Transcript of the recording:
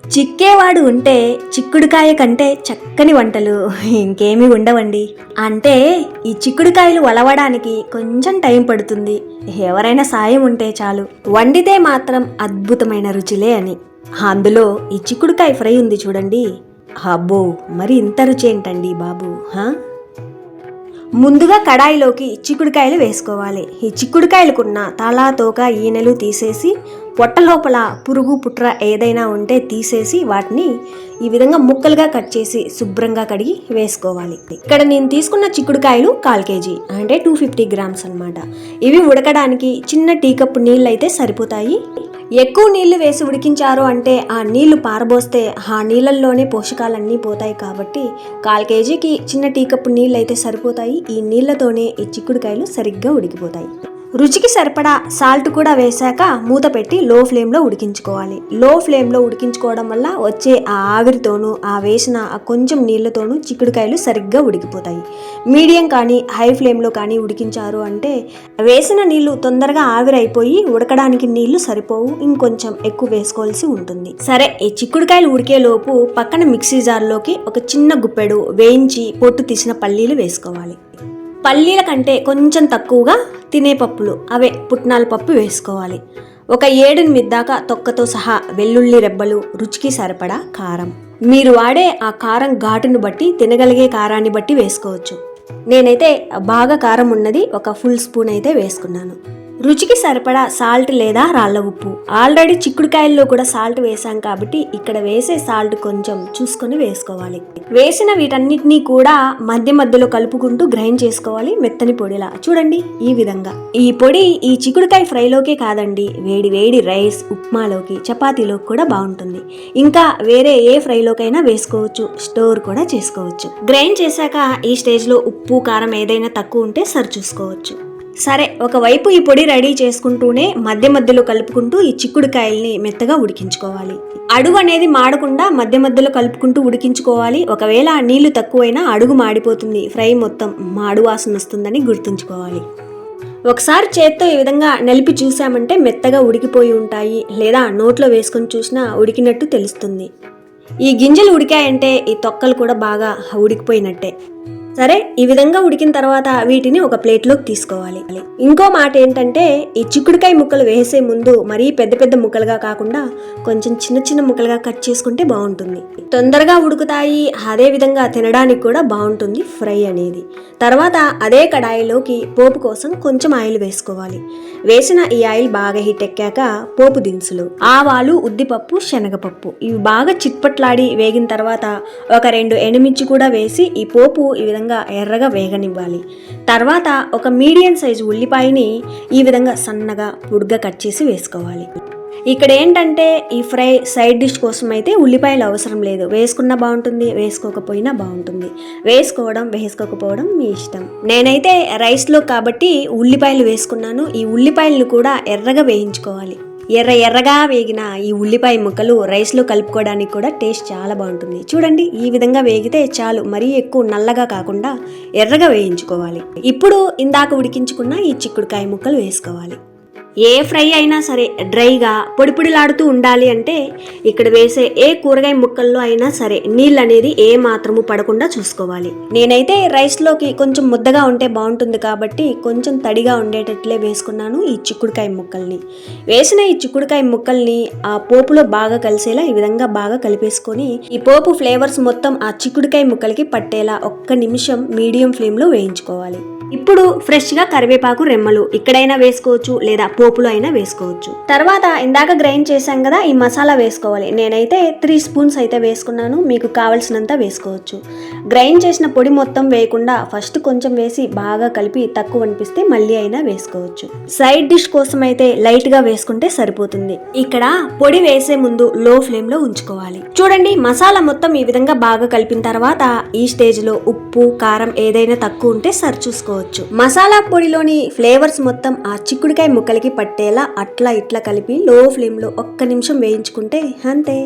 చిక్కేవాడు ఉంటే చిక్కుడుకాయ కంటే చక్కని వంటలు ఇంకేమీ ఉండవండి. అంటే ఈ చిక్కుడుకాయలు వలవడానికి కొంచెం టైం పడుతుంది, ఎవరైనా సాయం ఉంటే చాలు, వండితే మాత్రం అద్భుతమైన రుచిలే అని. అందులో ఈ చిక్కుడుకాయ ఫ్రై ఉంది చూడండి, అబ్బో మరి ఇంత రుచి ఏంటండి బాబు. ముందుగా కడాయిలోకి చిక్కుడుకాయలు వేసుకోవాలి. ఈ చిక్కుడుకాయలకున్న తల తోక ఈనెలు తీసేసి పొట్ట లోపల పురుగు పుట్ర ఏదైనా ఉంటే తీసేసి వాటిని ఈ విధంగా ముక్కలుగా కట్ చేసి శుభ్రంగా కడిగి వేసుకోవాలి. ఇక్కడ నేను తీసుకున్న చిక్కుడుకాయలు 1/4 kg అంటే 250 grams అనమాట. ఇవి ఉడకడానికి చిన్న టీ కప్పు నీళ్ళు అయితే సరిపోతాయి. ఎక్కువ నీళ్లు వేసి ఉడికించారు అంటే ఆ నీళ్లు పారబోస్తే ఆ నీళ్ళల్లోనే పోషకాలన్నీ పోతాయి. కాబట్టి 1/4 kgకి చిన్న టీ కప్పు నీళ్ళు అయితే సరిపోతాయి. ఈ నీళ్లతోనే ఈ చిక్కుడుకాయలు సరిగ్గా ఉడికిపోతాయి. రుచికి సరిపడా సాల్ట్ కూడా వేశాక మూత పెట్టి లో ఫ్లేమ్లో ఉడికించుకోవాలి. లో ఫ్లేమ్లో ఉడికించుకోవడం వల్ల వచ్చే ఆ ఆవిరితోనూ ఆ వేసిన ఆ కొంచెం నీళ్లతోనూ చిక్కుడుకాయలు సరిగ్గా ఉడికిపోతాయి. మీడియం కానీ హై ఫ్లేమ్లో కానీ ఉడికించారు అంటే వేసిన నీళ్లు తొందరగా ఆవిరైపోయి ఉడకడానికి నీళ్లు సరిపోవు, ఇంకొంచెం ఎక్కువ వేసుకోవాల్సి ఉంటుంది. సరే, ఈ చిక్కుడుకాయలు ఉడికేలోపు పక్కన మిక్సీ జార్లోకి ఒక చిన్న గుప్పెడు వేయించి పొట్టు తీసిన పల్లీలు వేసుకోవాలి. పల్లీల కంటే కొంచెం తక్కువగా తినే పప్పులు, అవే పుట్నాల పప్పు వేసుకోవాలి. ఒక 7-8 దాకా తొక్కతో సహా వెల్లుల్లి రెబ్బలు, రుచికి సరిపడా కారం. మీరు వాడే ఆ కారం ఘాటును బట్టి తినగలిగే కారాన్ని బట్టి వేసుకోవచ్చు. నేనైతే బాగా కారం ఉన్నది ఒక ఫుల్ స్పూన్ అయితే వేసుకున్నాను. రుచికి సరిపడా సాల్ట్ లేదా రాళ్ళ ఉప్పు. ఆల్రెడీ చిక్కుడుకాయల్లో కూడా సాల్ట్ వేసాం కాబట్టి ఇక్కడ వేసే సాల్ట్ కొంచెం చూసుకొని వేసుకోవాలి. వేసిన వీటన్నిటినీ కూడా మధ్య మధ్యలో కలుపుకుంటూ గ్రైండ్ చేసుకోవాలి మెత్తని పొడిలా. చూడండి ఈ విధంగా. ఈ పొడి ఈ చిక్కుడుకాయ ఫ్రైలోకే కాదండి, వేడి వేడి రైస్, ఉప్మాలోకి, చపాతీలోకి కూడా బాగుంటుంది. ఇంకా వేరే ఏ ఫ్రైలోకైనా వేసుకోవచ్చు, స్టోర్ కూడా చేసుకోవచ్చు. గ్రైండ్ చేశాక ఈ స్టేజ్లో ఉప్పు కారం ఏదైనా తక్కువ ఉంటే సరి చూసుకోవచ్చు. సరే, ఒకవైపు ఈ పొడి రెడీ చేసుకుంటూనే మధ్య మధ్యలో కలుపుకుంటూ ఈ చిక్కుడుకాయల్ని మెత్తగా ఉడికించుకోవాలి. అడుగు అనేది మాడకుండా మధ్య మధ్యలో కలుపుకుంటూ ఉడికించుకోవాలి. ఒకవేళ నీళ్లు తక్కువైనా అడుగు మాడిపోతుంది, ఫ్రై మొత్తం మాడు వాసన వస్తుందని గుర్తుంచుకోవాలి. ఒకసారి చేత్తో ఈ విధంగా నలిపి చూసామంటే మెత్తగా ఉడికిపోయి ఉంటాయి, లేదా నోట్లో వేసుకొని చూసినా ఉడికినట్టు తెలుస్తుంది. ఈ గింజలు ఉడికాయంటే ఈ తొక్కలు కూడా బాగా ఉడికిపోయినట్టే. సరే, ఈ విధంగా ఉడికిన తర్వాత వీటిని ఒక ప్లేట్లోకి తీసుకోవాలి. ఇంకో మాట ఏంటంటే ఈ చిక్కుడుకాయ ముక్కలు వేసే ముందు మరీ పెద్ద పెద్ద ముక్కలుగా కాకుండా కొంచెం చిన్న చిన్న ముక్కలుగా కట్ చేసుకుంటే బాగుంటుంది. తొందరగా ఉడుకుతాయి, అదే విధంగా తినడానికి కూడా బాగుంటుంది ఫ్రై అనేది. తర్వాత అదే కడాయిలోకి పోపు కోసం కొంచెం ఆయిల్ వేసుకోవాలి. వేసిన ఈ ఆయిల్ బాగా హీట్ ఎక్కాక పోపు దినుసులు, ఆవాలు, ఉద్దిపప్పు, శనగపప్పు ఇవి బాగా చిట్పట్లాడి వేగిన తర్వాత ఒక 2 ఎండుమిర్చి కూడా వేసి ఈ పోపు ఈ విధంగా ఎర్రగా వేగనివ్వాలి. తర్వాత ఒక మీడియం సైజు ఉల్లిపాయని ఈ విధంగా సన్నగా పొడుగ్గా కట్ చేసి వేసుకోవాలి. ఇక్కడ ఏంటంటే ఈ ఫ్రై సైడ్ డిష్ కోసం అయితే ఉల్లిపాయలు అవసరం లేదు, వేసుకున్నా బాగుంటుంది, వేసుకోకపోయినా బాగుంటుంది. వేసుకోకపోవడం మీ ఇష్టం. నేనైతే రైస్లో కాబట్టి ఉల్లిపాయలు వేసుకున్నాను. ఈ ఉల్లిపాయలను కూడా ఎర్రగా వేయించుకోవాలి. ఎర్రగా వేగిన ఈ ఉల్లిపాయ ముక్కలు రైస్లో కలుపుకోవడానికి కూడా టేస్ట్ చాలా బాగుంటుంది. చూడండి ఈ విధంగా వేగితే చాలు, మరీ ఎక్కువ నల్లగా కాకుండా ఎర్రగా వేయించుకోవాలి. ఇప్పుడు ఇందాక ఉడికించుకున్న ఈ చిక్కుడుకాయ ముక్కలు వేసుకోవాలి. ఏ ఫ్రై అయినా సరే డ్రైగా పొడిలాడుతూ ఉండాలి అంటే ఇక్కడ వేసే ఏ కూరగాయ ముక్కల్లో అయినా సరే నీళ్ళు అనేది ఏ మాత్రము పడకుండా చూసుకోవాలి. నేనైతే రైస్లోకి కొంచెం ముద్దగా ఉంటే బాగుంటుంది కాబట్టి కొంచెం తడిగా ఉండేటట్లే వేసుకున్నాను ఈ చిక్కుడుకాయ ముక్కల్ని. వేసిన ఈ చిక్కుడుకాయ ముక్కల్ని ఆ పోపులో బాగా కలిసేలా ఈ విధంగా బాగా కలిపేసుకొని ఈ పోపు ఫ్లేవర్స్ మొత్తం ఆ చిక్కుడుకాయ ముక్కలకి పట్టేలా 1 నిమిషం మీడియం ఫ్లేమ్లో వేయించుకోవాలి. ఇప్పుడు ఫ్రెష్గా కరివేపాకు రెమ్మలు ఇక్కడైనా వేసుకోవచ్చు, లేదా పోపులో అయినా వేసుకోవచ్చు. తర్వాత ఇందాక గ్రైండ్ చేశాం కదా, ఈ మసాలా వేసుకోవాలి. నేనైతే 3 స్పూన్స్ అయితే వేసుకున్నాను, మీకు కావలసినంత వేసుకోవచ్చు. గ్రైండ్ చేసిన పొడి మొత్తం వేయకుండా ఫస్ట్ కొంచెం వేసి బాగా కలిపి తక్కువ అనిపిస్తే మళ్ళీ అయినా వేసుకోవచ్చు. సైడ్ డిష్ కోసం అయితే లైట్గా వేసుకుంటే సరిపోతుంది. ఇక్కడ పొడి వేసే ముందు లో ఫ్లేమ్లో ఉంచుకోవాలి. చూడండి మసాలా మొత్తం ఈ విధంగా బాగా కలిపిన తర్వాత ఈ స్టేజ్లో ఉప్పు కారం ఏదైనా తక్కువ ఉంటే సరి చూసుకోవచ్చు. మసాలా పొడిలోని ఫ్లేవర్స్ మొత్తం ఆ చిక్కుడుకాయ ముక్కలకి పట్టేలా అట్లా ఇట్లా కలిపి లో ఫ్లేమ్లో 1 నిమిషం వేయించుకుంటే అంతే.